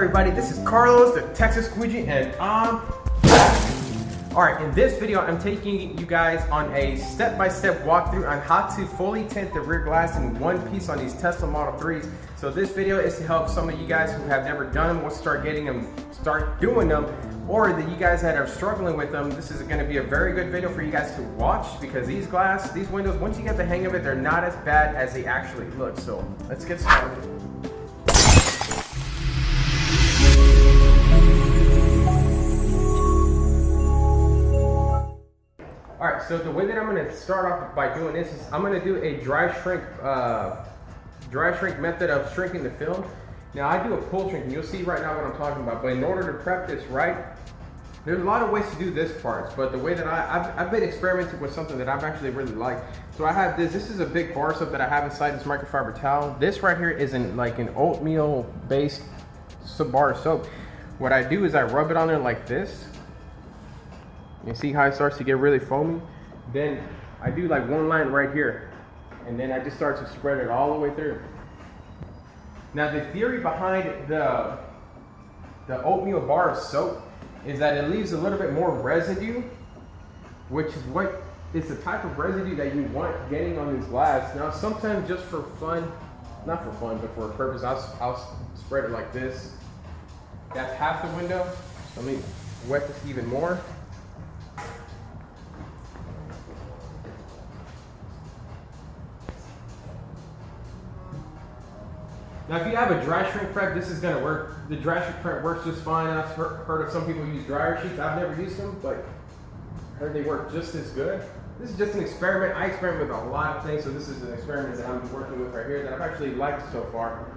everybody, this is Carlos, the Texas Squeegee, and I'm back. Alright, in this video, I'm taking you guys on a step-by-step walkthrough on how to fully tint the rear glass in one piece on these Tesla Model 3s. So this video is to help some of you guys who have never done them, will start doing them, or that you guys that are struggling with them. This is going to be a very good video for you guys to watch, because these windows, once you get the hang of it, they're not as bad as they actually look. So let's get started. Alright, so the way that I'm going to start off by doing this is I'm going to do a dry shrink method of shrinking the film. Now I do a pull shrink, and you'll see right now what I'm talking about, but in order to prep this right, there's a lot of ways to do this part, but the way that I've been experimenting with something that I've actually really liked. So I have this is a big bar soap that I have inside this microfiber towel. This right here is like an oatmeal based bar soap. What I do is I rub it on there like this. You see how it starts to get really foamy? Then I do like one line right here, and then I just start to spread it all the way through. Now the theory behind the oatmeal bar of soap is that it leaves a little bit more residue, which is what is the type of residue that you want getting on this glass. Now sometimes just for fun, not for fun, but for a purpose, I'll spread it like this. That's half the window. So let me wet this even more. Now, if you have a dry shrink prep, this is going to work. The dry shrink prep works just fine. I've heard of some people use dryer sheets. I've never used them, but I heard they work just as good. This is just an experiment. I experiment with a lot of things, so this is an experiment that I'm working with right here that I've actually liked so far.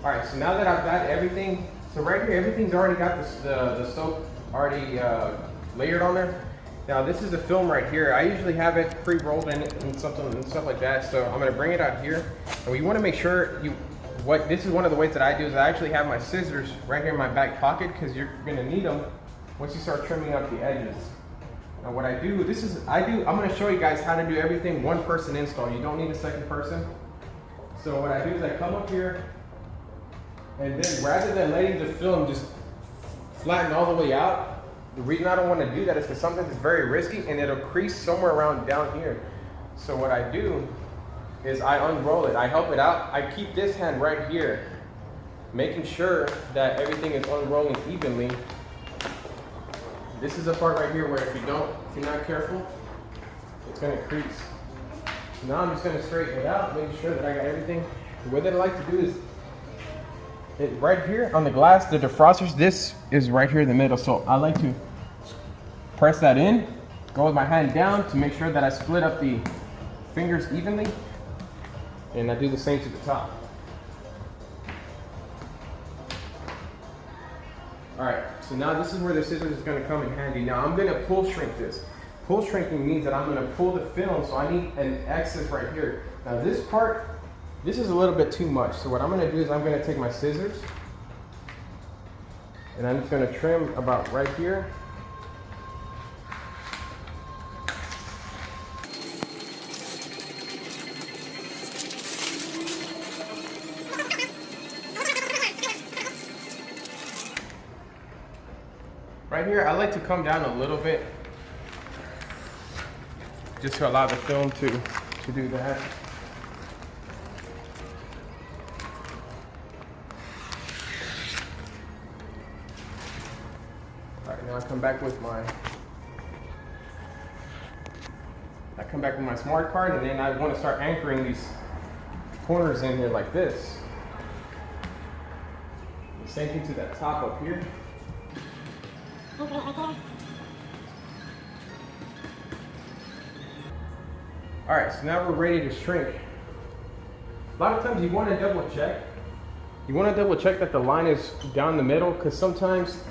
All right, so now that I've got everything, so right here, everything's already got the soap already layered on there. Now this is the film right here. I usually have it pre-rolled in and stuff like that. So I'm gonna bring it out here, and we want to make sure this is one of the ways that I do is I actually have my scissors right here in my back pocket, because you're gonna need them once you start trimming up the edges. Now what I do, I'm gonna show you guys how to do everything one person install. You don't need a second person. So what I do is I come up here, and then rather than letting the film just flatten all the way out, the reason I don't want to do that is because sometimes it's very risky and it'll crease somewhere around down here. So what I do is I unroll it, I help it out. I keep this hand right here, making sure that everything is unrolling evenly. This is the part right here where if you're not careful, it's going to crease. So now I'm just going to straighten it out, making sure that I got everything. The way that I like to do is, right here on the glass, the defrosters, this is right here in the middle. So I like to press that in, go with my hand down to make sure that I split up the fingers evenly, and I do the same to the top. All right, so now this is where the scissors is going to come in handy. Now I'm going to pull shrink this. Pull shrinking means that I'm going to pull the film, so I need an excess right here. Now this part, this is a little bit too much. So what I'm going to do is I'm going to take my scissors, and I'm just going to trim about right here. Right here, I like to come down a little bit just to allow the film to do that. Now I come back with my smart card, and then I want to start anchoring these corners in here like this. The same thing to that top up here. Alright, so now we're ready to shrink. A lot of times you want to double check. You want to double check that the line is down the middle, because sometimes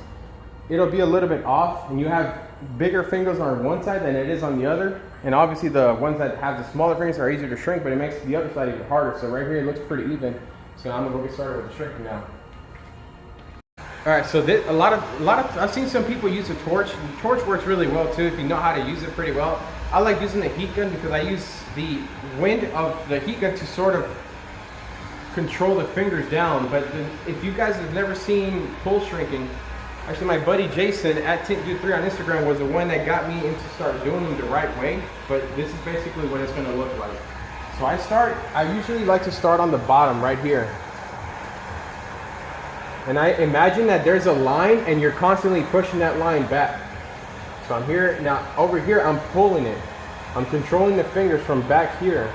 it'll be a little bit off, and you have bigger fingers on one side than it is on the other. And obviously the ones that have the smaller fingers are easier to shrink, but it makes the other side even harder. So right here it looks pretty even. So I'm gonna go get started with the shrinking now. All right, so this, a lot of I've seen some people use a torch. The torch works really well too if you know how to use it pretty well. I like using the heat gun because I use the wind of the heat gun to sort of control the fingers down. But if you guys have never seen pole shrinking, actually my buddy Jason at Tint 3 on Instagram was the one that got me into start doing them the right way. But this is basically what it's going to look like. So I usually like to start on the bottom right here. And I imagine that there's a line and you're constantly pushing that line back. So I'm here, now over here I'm pulling it. I'm controlling the fingers from back here.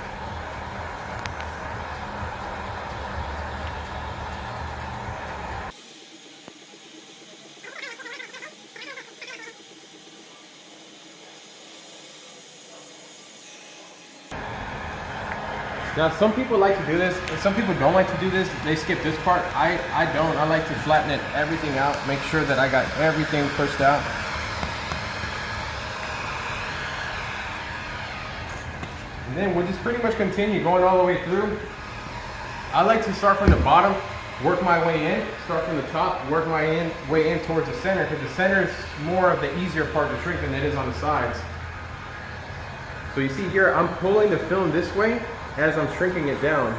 Now some people like to do this, and some people don't like to do this. They skip this part. I don't. I like to flatten it, everything out, make sure that I got everything pushed out. And then we'll just pretty much continue going all the way through. I like to start from the bottom, work my way in, start from the top, work my way in towards the center, because the center is more of the easier part to shrink than it is on the sides. So you see here, I'm pulling the film this way as I'm shrinking it down.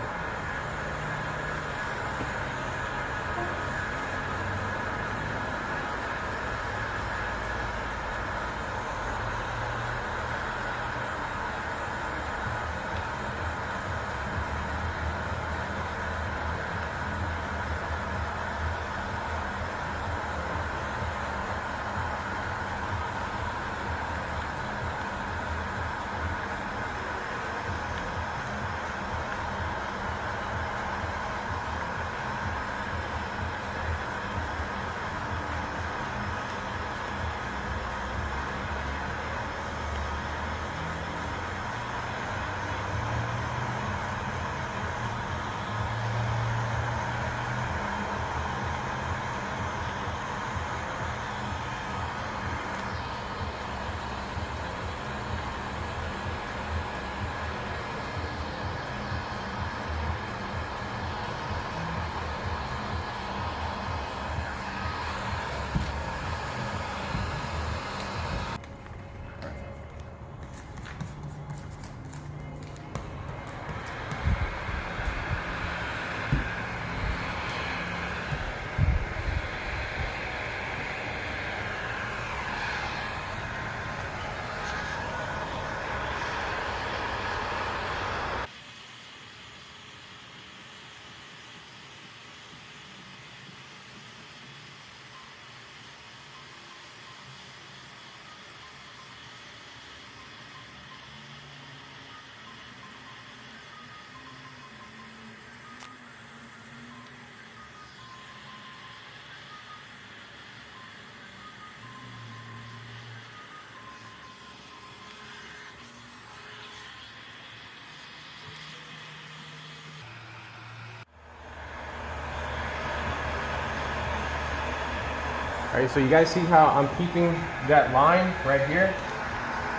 All right, so you guys see how I'm keeping that line right here?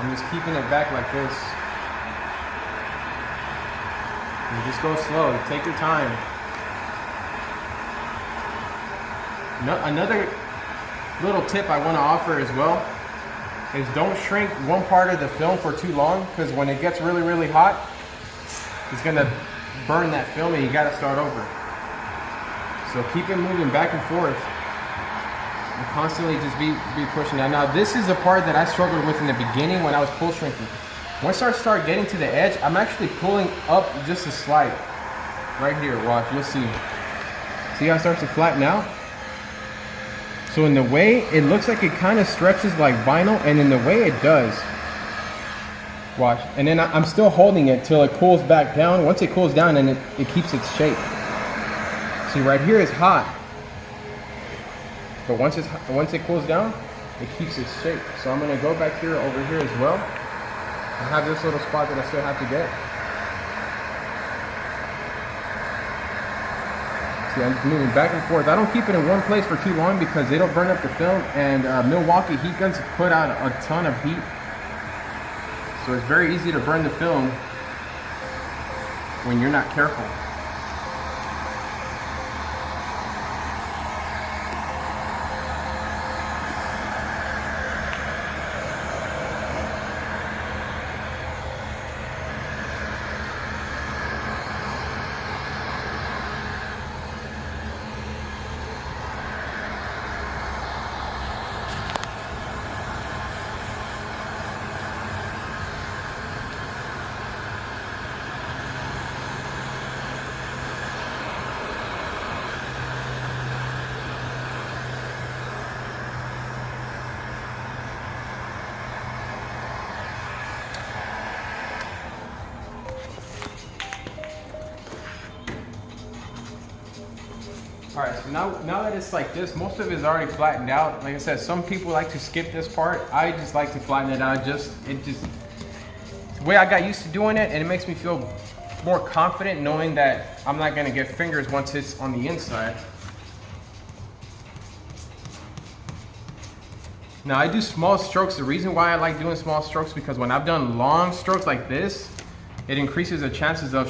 I'm just keeping it back like this. And just go slow, take your time. Another little tip I want to offer as well is don't shrink one part of the film for too long, because when it gets really, really hot, it's gonna burn that film and you gotta start over. So keep it moving back and forth. And constantly just be pushing that. Now this is the part that I struggled with in the beginning when I was pole shrinking. Once I start getting to the edge, I'm actually pulling up just a slight. Right here, watch, you'll see. See how it starts to flatten out? So in the way, it looks like it kind of stretches like vinyl, and in the way it does. Watch, and then I'm still holding it till it cools back down. Once it cools down, then it keeps its shape. See, right here is hot. But once it cools down, it keeps its shape. So I'm gonna go back here, over here as well. I have this little spot that I still have to get. See, I'm just moving back and forth. I don't keep it in one place for too long because it'll burn up the film, and Milwaukee heat guns put out a ton of heat. So it's very easy to burn the film when you're not careful. All right, so now that it's like this, most of it is already flattened out. Like I said, some people like to skip this part. I just like to flatten it out. It's the way I got used to doing it, and it makes me feel more confident knowing that I'm not gonna get fingers once it's on the inside. Now I do small strokes. The reason why I like doing small strokes because when I've done long strokes like this, it increases the chances of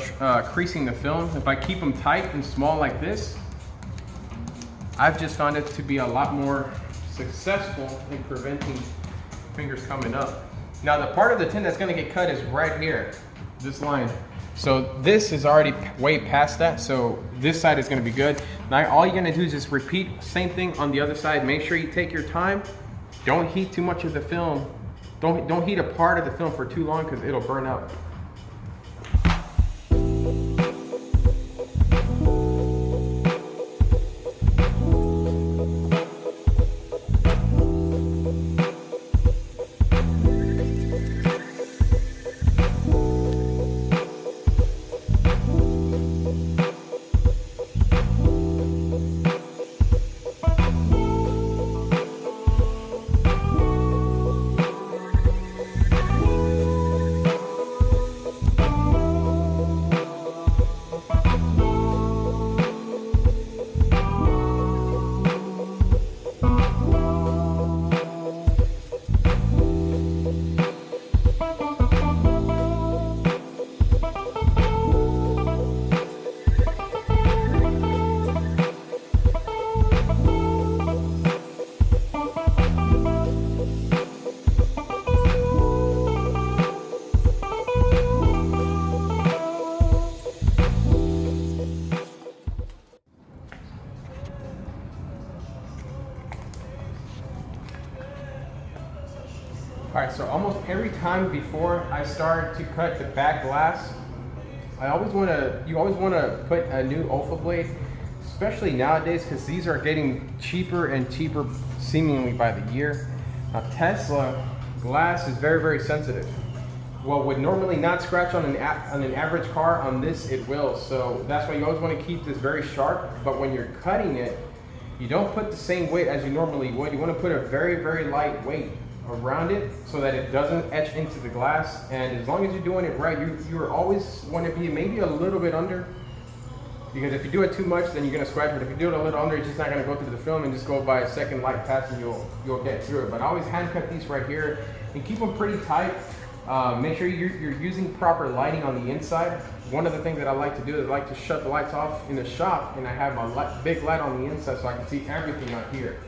creasing the film. If I keep them tight and small like this, I've just found it to be a lot more successful in preventing fingers coming up. Now the part of the tint that's gonna get cut is right here, this line. So this is already way past that, so this side is gonna be good. Now all you're gonna do is just repeat same thing on the other side. Make sure you take your time. Don't heat too much of the film. Don't heat a part of the film for too long because it'll burn out. All right, so almost every time before I start to cut the back glass, you always want to put a new olfa blade, especially nowadays because these are getting cheaper and cheaper seemingly by the year. Now Tesla glass is very, very sensitive. What would normally not scratch on an average car, on this it will. So that's why you always want to keep this very sharp, but when you're cutting it, you don't put the same weight as you normally would. You want to put a very, very light weight around it so that it doesn't etch into the glass. And as long as you're doing it right, you always want to be maybe a little bit under, because if you do it too much then you're going to scratch. But if you do it a little under, it's just not going to go through the film and just go by a second light pass and you'll get through it. But I always hand cut these right here and keep them pretty tight. Make sure you're using proper lighting on the inside. One of the things that I like to do is I like to shut the lights off in the shop, and I have a big light on the inside so I can see everything out here.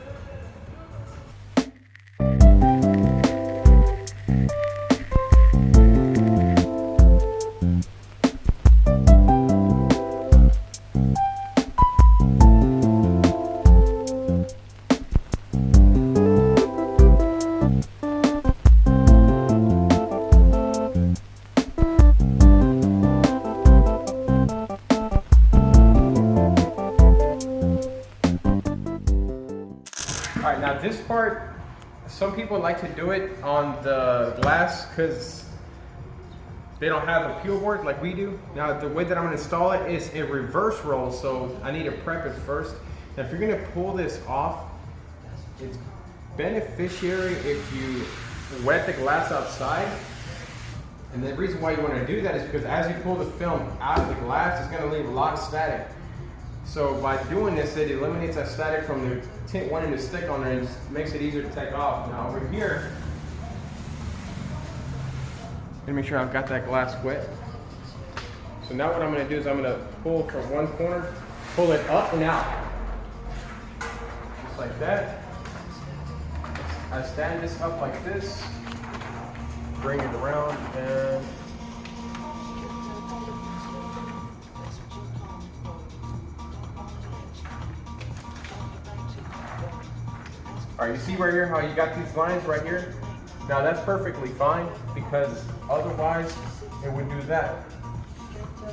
Alright, now this part, some people like to do it on the glass because they don't have a peel board like we do. Now the way that I'm going to install it is a reverse roll, so I need to prep it first. Now if you're going to pull this off, it's beneficiary if you wet the glass outside. And the reason why you want to do that is because as you pull the film out of the glass, it's going to leave a lot of static. So by doing this, it eliminates that static from the tint wanting to stick on there and just makes it easier to take off. Now over here, I'm gonna make sure I've got that glass wet. So now what I'm gonna do is I'm gonna pull from one corner, pull it up and out. Just like that. I stand this up like this, bring it around, and all right, you see right here how you got these lines right here? Now that's perfectly fine because otherwise it would do that.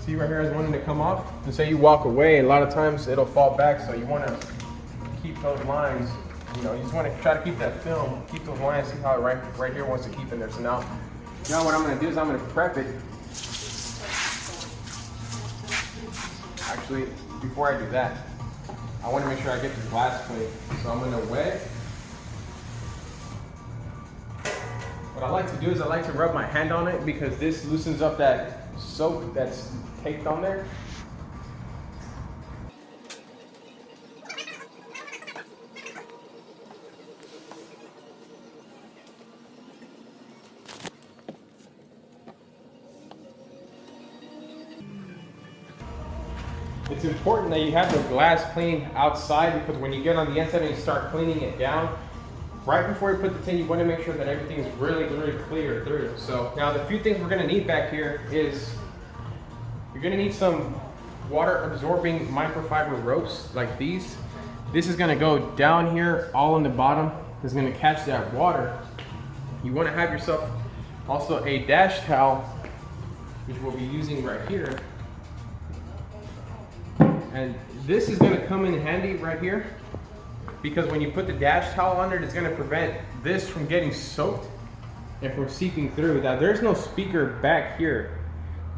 See right here is wanting to come off? And say you walk away, a lot of times it'll fall back, so you want to keep those lines. You know, you just want to try to keep that film, keep those lines, see how it right here wants to keep in there. So now what I'm going to do is I'm going to prep it. Actually, before I do that, I want to make sure I get the glass clean. So I'm gonna wet. What I like to do is I like to rub my hand on it because this loosens up that soap that's caked on there. It's important that you have the glass cleaning outside because when you get on the inside and you start cleaning it down, right before you put the tint, you want to make sure that everything is really clear through. So now the few things we're going to need back here is you're going to need some water absorbing microfiber ropes like these. This is going to go down here all in the bottom. It's going to catch that water. You want to have yourself also a dash towel, which we'll be using right here. And this is going to come in handy right here because when you put the dash towel under it, it's going to prevent this from getting soaked and from seeping through. Now there's no speaker back here,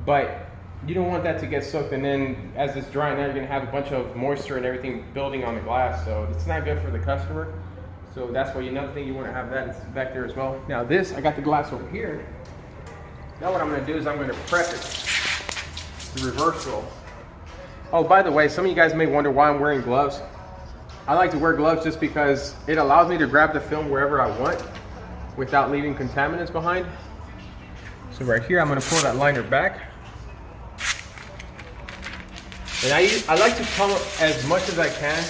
but you don't want that to get soaked, and then as it's drying out, you're going to have a bunch of moisture and everything building on the glass, so it's not good for the customer. So that's why another thing you want to have that is back there as well. Now this, I got the glass over here. Now what I'm going to do is I'm going to prep it, the reverse roll. Oh, by the way, some of you guys may wonder why I'm wearing gloves. I like to wear gloves just because it allows me to grab the film wherever I want without leaving contaminants behind. So right here, I'm going to pull that liner back. And I like to come as much as I can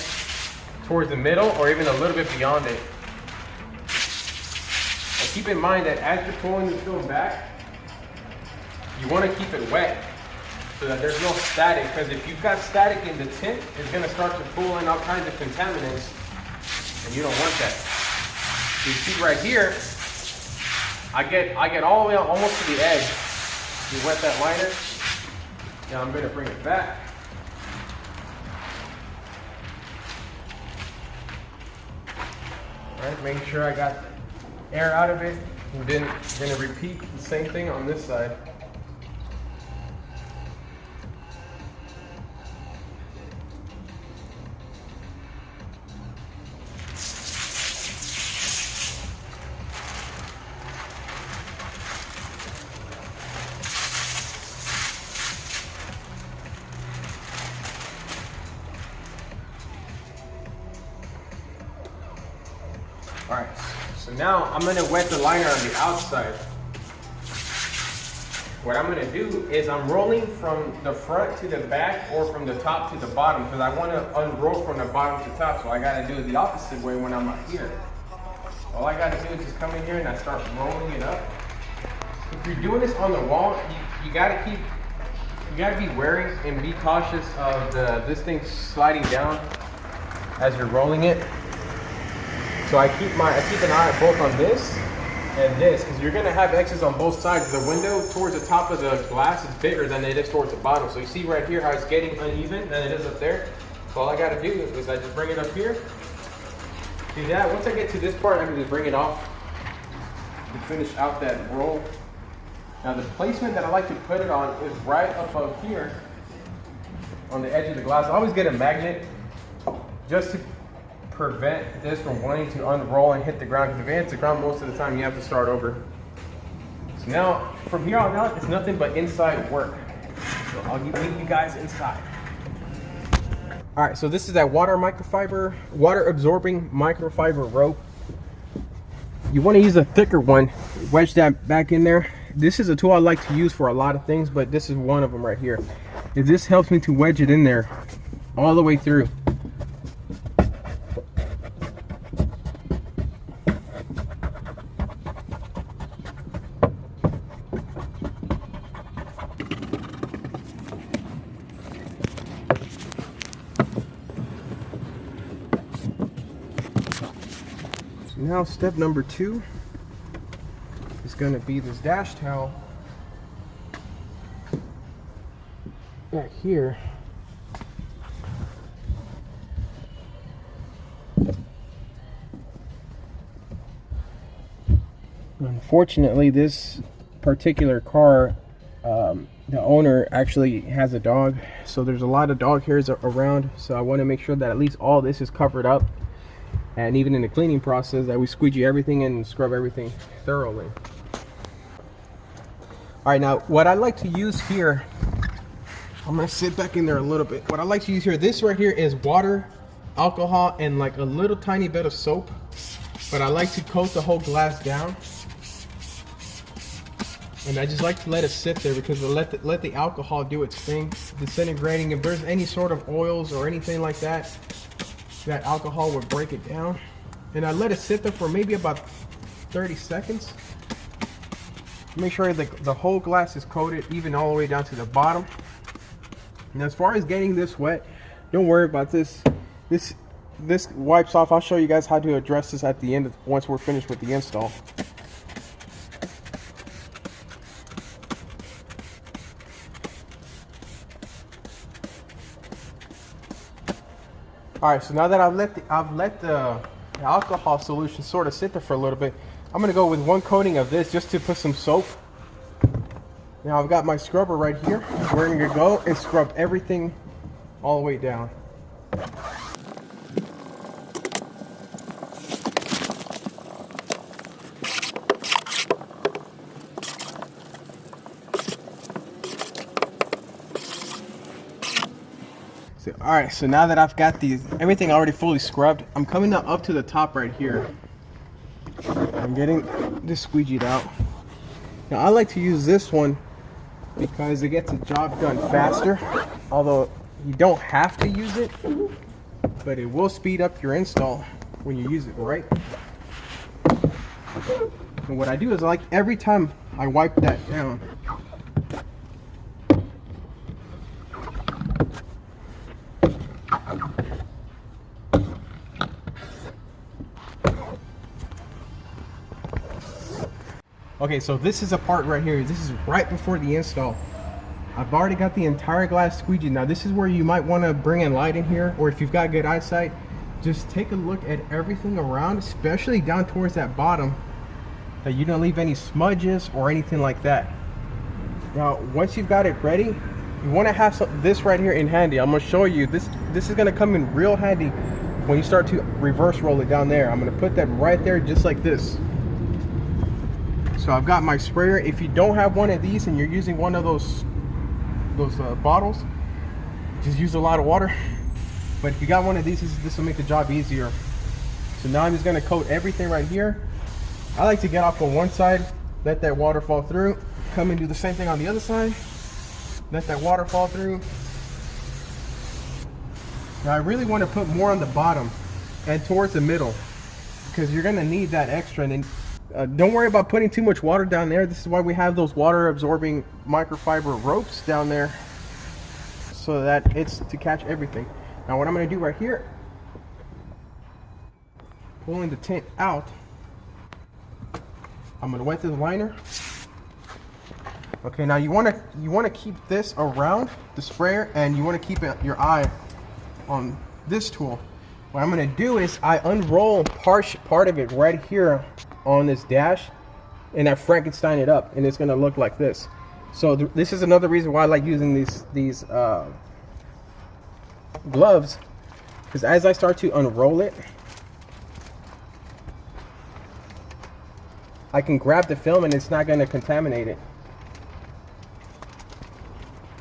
towards the middle or even a little bit beyond it. And keep in mind that as you're pulling the film back, you want to keep it wet so that there's no static, because if you've got static in the tint, it's going to start to pull in all kinds of contaminants, and you don't want that. So you see right here, I get all the way almost to the edge. You wet that liner. Now I'm going to bring it back. All right, making sure I got air out of it, and then I'm going to repeat the same thing on this side. All right, so now I'm gonna wet the liner on the outside. What I'm gonna do is I'm rolling from the front to the back or from the top to the bottom because I wanna unroll from the bottom to top, so I gotta do it the opposite way when I'm up here. All I gotta do is just come in here and I start rolling it up. If you're doing this on the wall, you gotta be wary and be cautious of this thing sliding down as you're rolling it. So I keep an eye both on this and this, because you're gonna have X's on both sides. The window towards the top of the glass is bigger than it is towards the bottom. So you see right here how it's getting uneven than it is up there. So all I gotta do is I just bring it up here. Do that. Once I get to this part, I can just bring it off to finish out that roll. Now the placement that I like to put it on is right above here on the edge of the glass. I always get a magnet just to prevent this from wanting to unroll and hit the ground, because if it hits the ground most of the time you have to start over. So now from here on out it's nothing but inside work. So I'll meet you guys inside. All right, so this is that water absorbing microfiber rope. You want to use a thicker one, wedge that back in there. This is a tool I like to use for a lot of things, but this is one of them right here. This helps me to wedge it in there all the way through. Now step number 2 is going to be this dash towel right here. Unfortunately, this particular car the owner actually has a dog, so there's a lot of dog hairs around, so I want to make sure that at least all this is covered up, and even in the cleaning process that we squeegee everything and scrub everything thoroughly. All right, now what I like to use here, I'm gonna sit back in there a little bit. What I like to use here, this right here is water, alcohol, and like a little tiny bit of soap, but I like to coat the whole glass down. And I just like to let it sit there because let the alcohol do its thing, disintegrating. If there's any sort of oils or anything like that, that alcohol would break it down. And I let it sit there for maybe about 30 seconds. Make sure the whole glass is coated, even all the way down to the bottom. And as far as getting this wet, don't worry about this. This wipes off. I'll show you guys how to address this at the end once we're finished with the install. All right, so now that I've let the alcohol solution sort of sit there for a little bit, I'm gonna go with one coating of this just to put some soap. Now I've got my scrubber right here. We're gonna go and scrub everything all the way down. All right, so now that I've got everything already fully scrubbed, I'm coming up to the top right here. I'm getting this squeegeed out. Now I like to use this one because it gets the job done faster, although you don't have to use it, but it will speed up your install when you use it right. And what I do is, like, every time I wipe that down, okay, so this is a part right here. This is right before the install. I've already got the entire glass squeegee. Now this is where you might want to bring a light in here, or if you've got good eyesight, just take a look at everything around, especially down towards that bottom, that you don't leave any smudges or anything like that. Now once you've got it ready, you want to have this right here in handy. I'm going to show you this. This is going to come in real handy when you start to reverse roll it down there. I'm going to put that right there just like this. So I've got my sprayer. If you don't have one of these and you're using one of those bottles, just use a lot of water. But if you got one of these, this will make the job easier. So now I'm just going to coat everything right here. I like to get off on one side, let that water fall through, come and do the same thing on the other side, let that water fall through. Now I really want to put more on the bottom and towards the middle, because you're going to need that extra. And then don't worry about putting too much water down there. This is why we have those water absorbing microfiber ropes down there, so that it's to catch everything. Now what I'm going to do right here, pulling the tint out, I'm going to wet the liner. Okay, now you want to keep this around the sprayer, and you want to keep your eye on this tool. What I'm going to do is I unroll part of it right here on this dash, and I Frankenstein it up, and it's going to look like this. So this is another reason why I like using these gloves, because as I start to unroll it, I can grab the film and it's not going to contaminate it.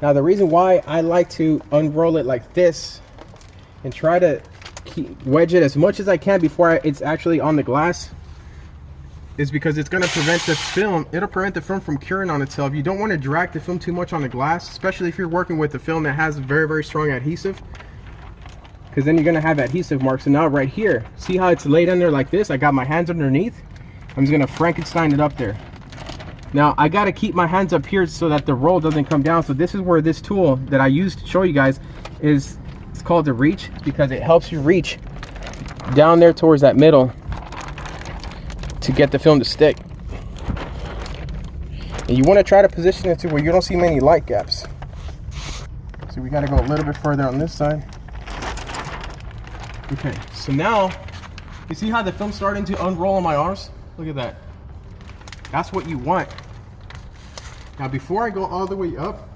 Now the reason why I like to unroll it like this and try to wedge it as much as I can before it's actually on the glass is because it's going to prevent the film. It'll prevent the film from curing on itself. You don't want to drag the film too much on the glass, especially if you're working with a film that has very, very strong adhesive, because then you're going to have adhesive marks. And now right here, see how it's laid under like this? I got my hands underneath. I'm just going to Frankenstein it up there. Now I got to keep my hands up here so that the roll doesn't come down. So this is where this tool that I used to show you guys is, it's called the reach, because it helps you reach down there towards that middle to get the film to stick. And you want to try to position it to where you don't see many light gaps. So we got to go a little bit further on this side. Okay, so now you see how the film's starting to unroll on my arms? Look at that. That's what you want. Now before I go all the way up,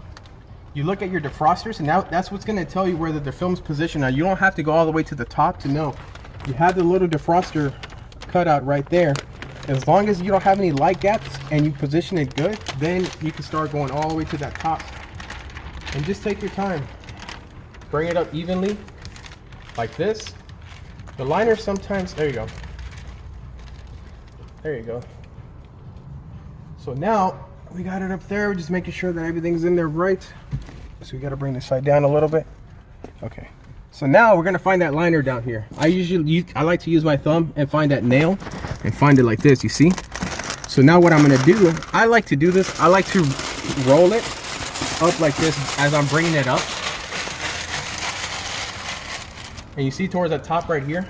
you look at your defrosters, and now that's what's going to tell you where the film's positioned. Now you don't have to go all the way to the top to know. You have the little defroster cutout right there. As long as you don't have any light gaps and you position it good, then you can start going all the way to that top. And just take your time. Bring it up evenly, like this. The liner sometimes, there you go. There you go. So now we got it up there. We're just making sure that everything's in there right. So we got to bring this side down a little bit. Okay. So now we're gonna find that liner down here. I like to use my thumb and find that nail and find it like this, you see? So now what I'm gonna do, I like to do this, I like to roll it up like this as I'm bringing it up. And you see towards the top right here,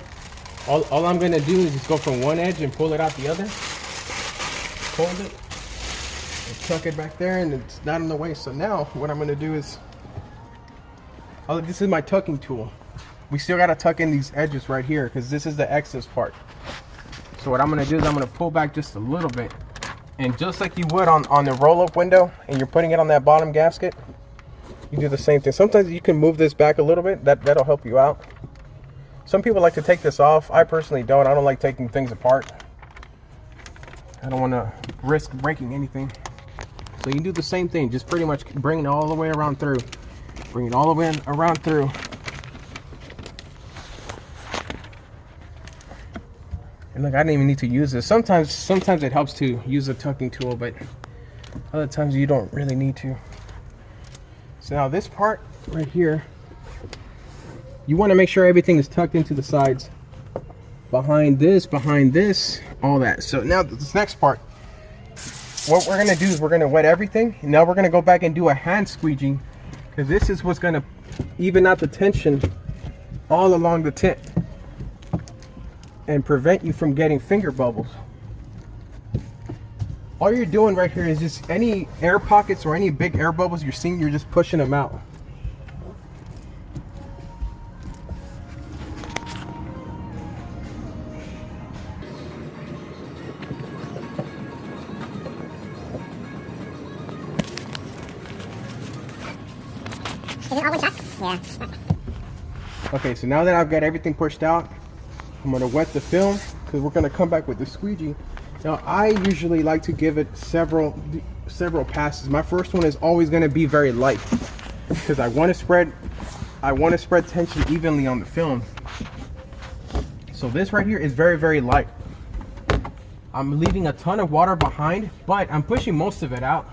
all I'm gonna do is just go from one edge and pull it out the other. Hold it, and tuck it back there, and it's not in the way. So now what I'm gonna do is, this is my tucking tool. We still gotta tuck in these edges right here because this is the excess part. So what I'm gonna do is I'm gonna pull back just a little bit. And just like you would on the roll-up window and you're putting it on that bottom gasket, you do the same thing. Sometimes you can move this back a little bit, that'll help you out. Some people like to take this off. I personally don't. I don't like taking things apart. I don't wanna risk breaking anything. So you can do the same thing, just pretty much bring it all the way around through. Bring it all the way around through. And look, I didn't even need to use this. Sometimes it helps to use a tucking tool, but other times you don't really need to. So now this part right here, you want to make sure everything is tucked into the sides. Behind this, all that. So now this next part, what we're gonna do is we're gonna wet everything. And now we're gonna go back and do a hand squeegeeing, because this is what's gonna even out the tension all along the tint and prevent you from getting finger bubbles. All you're doing right here is just any air pockets or any big air bubbles you're seeing, you're just pushing them out. Is it all one shot? Yeah. Okay, so now that I've got everything pushed out, I'm gonna wet the film because we're gonna come back with the squeegee. Now I usually like to give it several passes. My first one is always gonna be very light because I want to spread tension evenly on the film. So this right here is very, very light. I'm leaving a ton of water behind, but I'm pushing most of it out.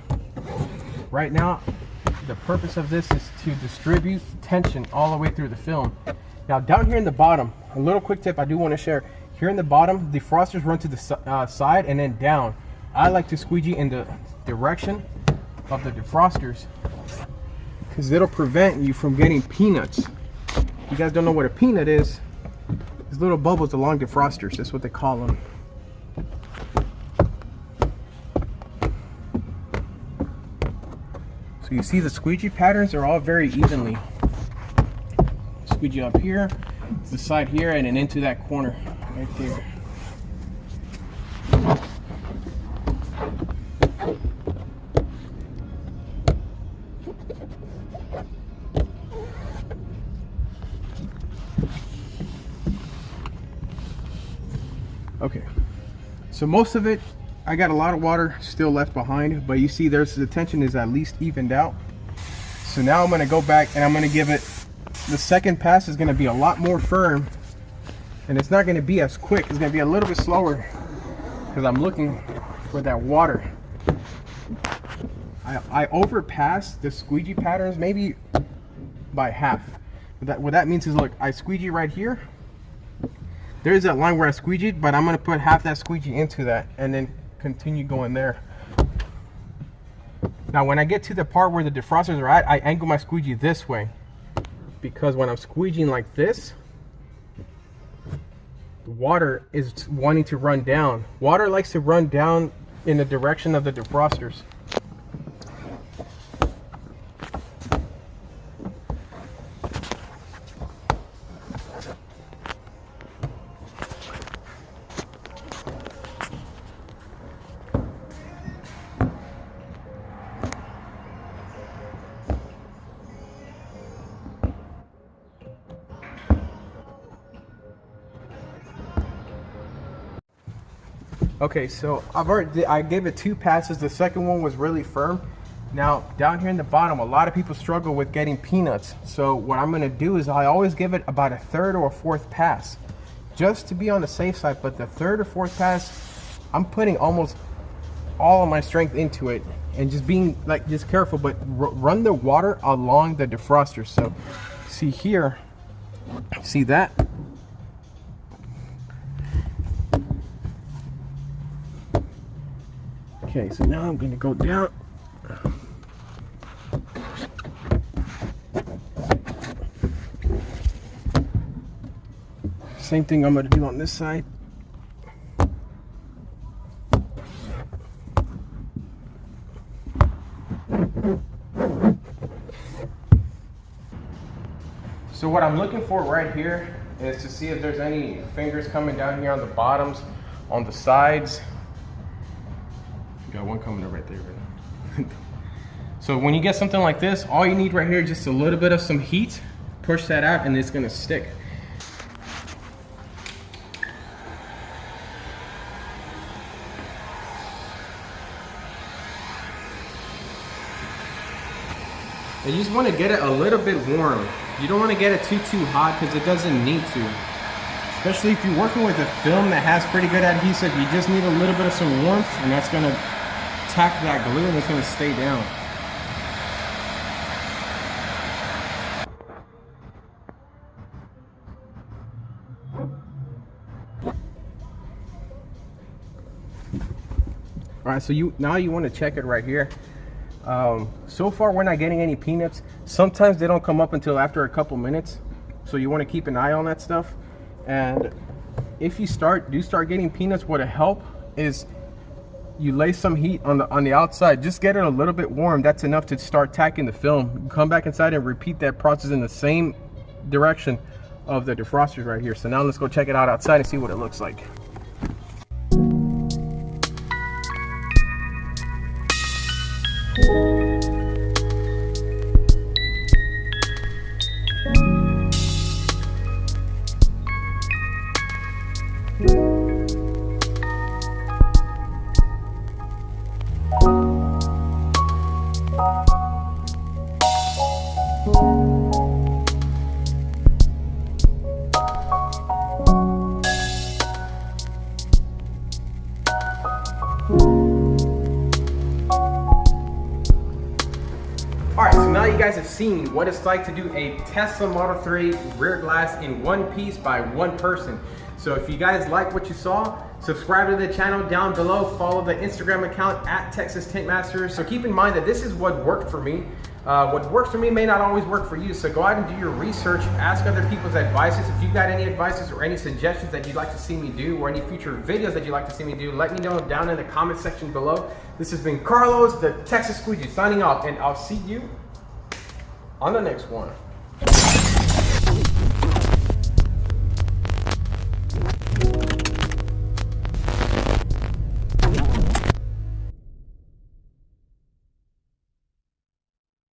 Right now, the purpose of this is to distribute tension all the way through the film. Now down here in the bottom, a little quick tip I do want to share. Here in the bottom, the defrosters run to the side and then down. I like to squeegee in the direction of the defrosters because it'll prevent you from getting peanuts. If you guys don't know what a peanut is, these little bubbles along defrosters, that's what they call them. So you see the squeegee patterns are all very evenly. Squeegee up here, the side here, and then into that corner right there. Okay, so most of it, I got a lot of water still left behind, but you see there's the tension is at least evened out. So now I'm gonna go back and I'm gonna give it, the second pass is gonna be a lot more firm and it's not gonna be as quick. It's gonna be a little bit slower because I'm looking for that water. I overpassed the squeegee patterns maybe by half. What that means is, look, I squeegee right here. There's that line where I squeegeed, but I'm gonna put half that squeegee into that and then continue going there. Now when I get to the part where the defrosters are at, I angle my squeegee this way because when I'm squeegeeing like this, the water is wanting to run down. Water likes to run down in the direction of the defrosters. Okay, so I gave it 2 passes. The second one was really firm. Now down here in the bottom, a lot of people struggle with getting peanuts. So what I'm gonna do is I always give it about a 3rd or a 4th pass, just to be on the safe side. But the 3rd or 4th pass, I'm putting almost all of my strength into it and just being like just careful, but run the water along the defroster. So see here, see that? Okay, so now I'm gonna go down. Same thing I'm gonna do on this side. So what I'm looking for right here is to see if there's any fingers coming down here on the bottoms, on the sides. Got one coming up right there. Right. So when you get something like this, all you need right here is just a little bit of some heat. Push that out and it's gonna stick. And you just want to get it a little bit warm. You don't want to get it too hot because it doesn't need to. Especially if you're working with a film that has pretty good adhesive, you just need a little bit of some warmth, and that's going to tack that glue and it's going to stay down. All right, so now you want to check it right here. So far we're not getting any peanuts. Sometimes they don't come up until after a couple minutes, so you want to keep an eye on that stuff. And if you do start getting peanuts, what'll help is you lay some heat on the outside. Just get it a little bit warm. That's enough to start tacking the film. Come back inside and repeat that process in the same direction of the defrosters right here. So now let's go check it out outside and see what it looks like. Alright, so now you guys have seen what it's like to do a Tesla Model 3 rear glass in one piece by one person. So if you guys like what you saw, subscribe to the channel down below, follow the Instagram account at Texas Tint Masters. So keep in mind that this is what worked for me. What works for me may not always work for you, so go out and do your research, ask other people's advices. If you got any advices or any suggestions that you'd like to see me do, or any future videos that you'd like to see me do, let me know down in the comment section below. This has been Carlos, the Texas Squeegee, signing off, and I'll see you on the next one.